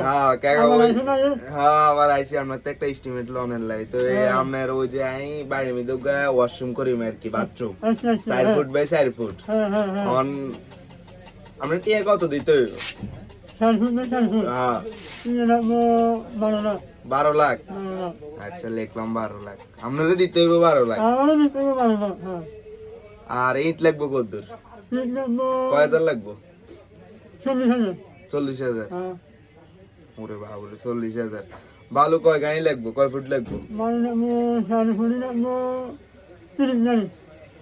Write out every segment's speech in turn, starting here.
হ্যাঁ হ্যাঁ আবার আইসি আপনার তো একটা এস্টিমেট লোনের লাই তো আপনার ওই যে আমি বাড়ির মধ্যে ওয়াশরুম করি আর কি বাথরুম 4 ফুট বাই 4 ফুট অন আমরা টিয়া কত দিতে হইব 4 ফুট বাই 4 ফুট হ্যাঁ 12 লাখ আচ্ছা লিখলাম 12 লাখ আপনারা দিতে হইব 12 লাখ আর ইট লাগবে কত দূর কয় হাজার লাগবে 40,000 ওরে বাবুরে 40,000 বালু কয় গাড়ি লাগবে কয় ফুট লাগবে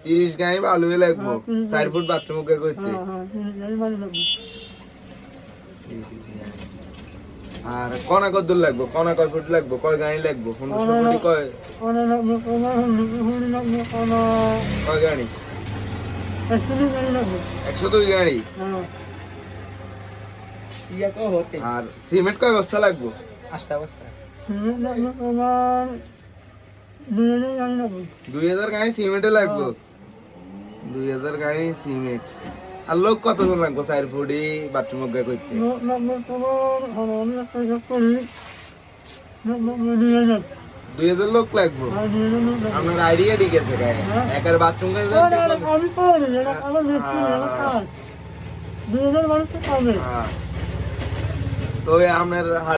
30 গাড়ি বালু লাগবে 4 ফুট বাথরুম কে করতে আর কোনা কত দূর লাগবে কোনা কয় ফুট লাগবে কয় গাড়ি লাগবে 1500 ফুট কয় কয় গাড়ি 102 গাড়ি আর সিমেন্ট কয় বস্তা লাগবে 8টা বস্তা 2000 গাড়ি সিমেন্টে লাগবে 2000 গাড়ি সিমেন্ট আর লোক কতজন লাগবে 4 ফুটি বাথরুম কে করতে 2000 লোক লাগবে আপনার আইডিয়া ঠিক আছে একার বাথরুম কে তো আপনার